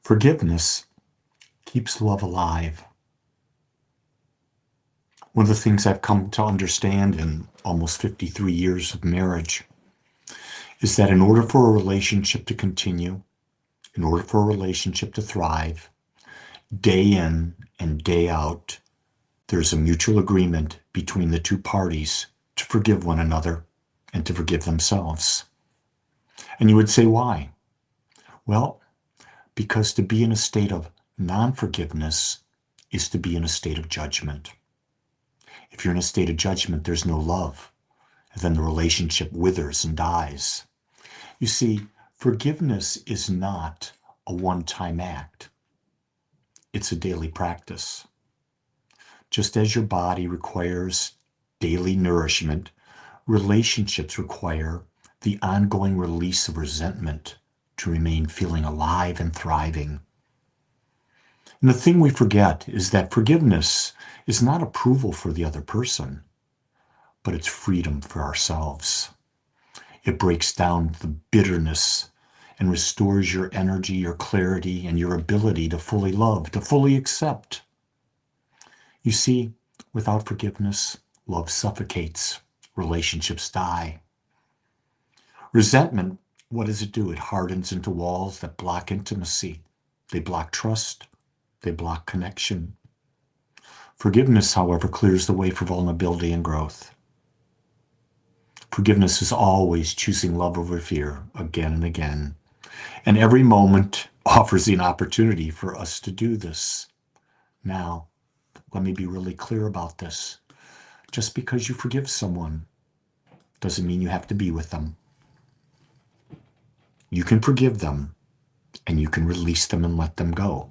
Forgiveness keeps love alive. One of the things I've come to understand in almost 53 years of marriage is that in order for a relationship to continue, in order for a relationship to thrive, day in and day out, there's a mutual agreement between the two parties to forgive one another and to forgive themselves. And you would say, why? Well, because to be in a state of non-forgiveness is to be in a state of judgment. If you're in a state of judgment, there's no love. And then the relationship withers and dies. You see, forgiveness is not a one-time act. It's a daily practice. Just as your body requires daily nourishment, relationships require the ongoing release of resentment to remain feeling alive and thriving. And the thing we forget is that forgiveness is not approval for the other person, but it's freedom for ourselves. It breaks down the bitterness and restores your energy, your clarity, and your ability to fully love, to fully accept. You see, without forgiveness, love suffocates, relationships die. Resentment, what does it do? It hardens into walls that block intimacy. They block trust. They block connection. Forgiveness, however, clears the way for vulnerability and growth. Forgiveness is always choosing love over fear again and again. And every moment offers an opportunity for us to do this. Now, let me be really clear about this. Just because you forgive someone doesn't mean you have to be with them. You can forgive them and you can release them and let them go.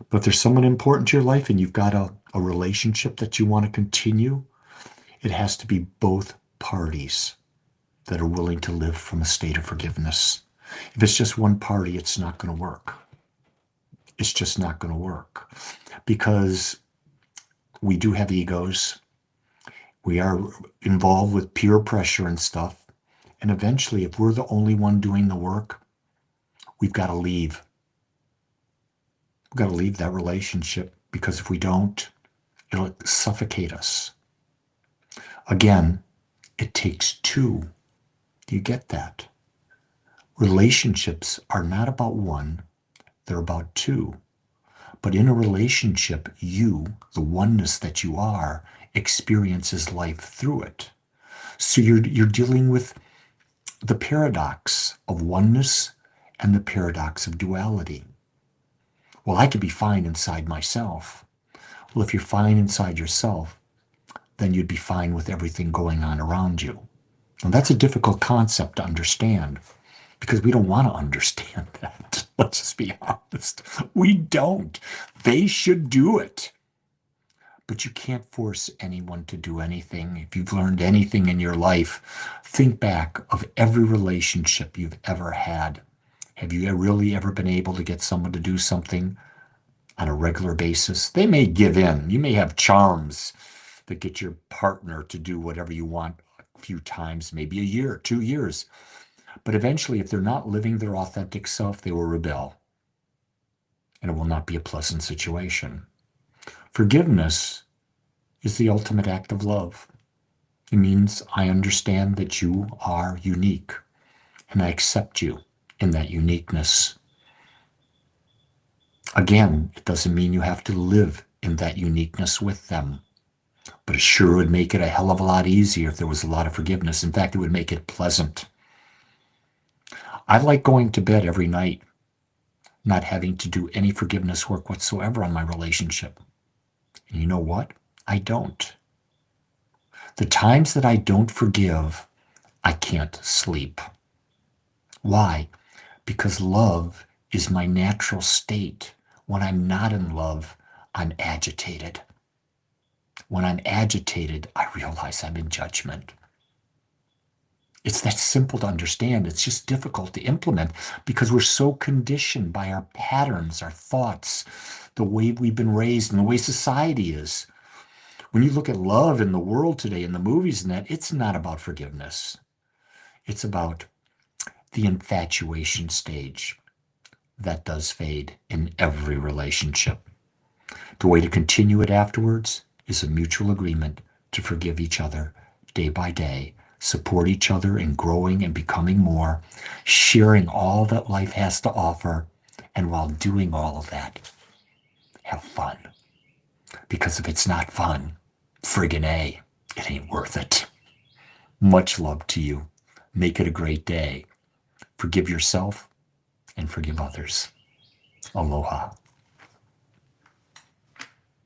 But if there's someone important to your life and you've got a relationship that you want to continue, it has to be both parties that are willing to live from a state of forgiveness. If it's just one party, it's not going to work. It's just not going to work because we do have egos. We are involved with peer pressure and stuff. And eventually, if we're the only one doing the work, we've got to leave. We've got to leave that relationship because if we don't, it'll suffocate us. Again, it takes two. Do you get that? Relationships are not about one, they're about two. But in a relationship, you, the oneness that you are, experiences life through it. So you're dealing with the paradox of oneness and the paradox of duality. Well, I could be fine inside myself. Well, if you're fine inside yourself, then you'd be fine with everything going on around you. And that's a difficult concept to understand because we don't want to understand that. Let's just be honest. We don't. They should do it. But you can't force anyone to do anything. If you've learned anything in your life, think back of every relationship you've ever had. Have you really ever been able to get someone to do something on a regular basis? They may give in. You may have charms that get your partner to do whatever you want a few times, maybe a year, 2 years. But eventually, if they're not living their authentic self, they will rebel. And it will not be a pleasant situation. Forgiveness is the ultimate act of love. It means I understand that you are unique, and I accept you in that uniqueness. Again, it doesn't mean you have to live in that uniqueness with them, but it sure would make it a hell of a lot easier if there was a lot of forgiveness. In fact, it would make it pleasant. I like going to bed every night, not having to do any forgiveness work whatsoever on my relationship. And you know what? I don't. The times that I don't forgive, I can't sleep. Why? Because love is my natural state. When I'm not in love, I'm agitated. When I'm agitated, I realize I'm in judgment. It's that simple to understand. It's just difficult to implement because we're so conditioned by our patterns, our thoughts, the way we've been raised and the way society is. When you look at love in the world today, in the movies and that, it's not about forgiveness. It's about the infatuation stage, that does fade in every relationship. The way to continue it afterwards is a mutual agreement to forgive each other day by day, support each other in growing and becoming more, sharing all that life has to offer, and while doing all of that, have fun. Because if it's not fun, friggin' A, it ain't worth it. Much love to you. Make it a great day. Forgive yourself and forgive others. Aloha.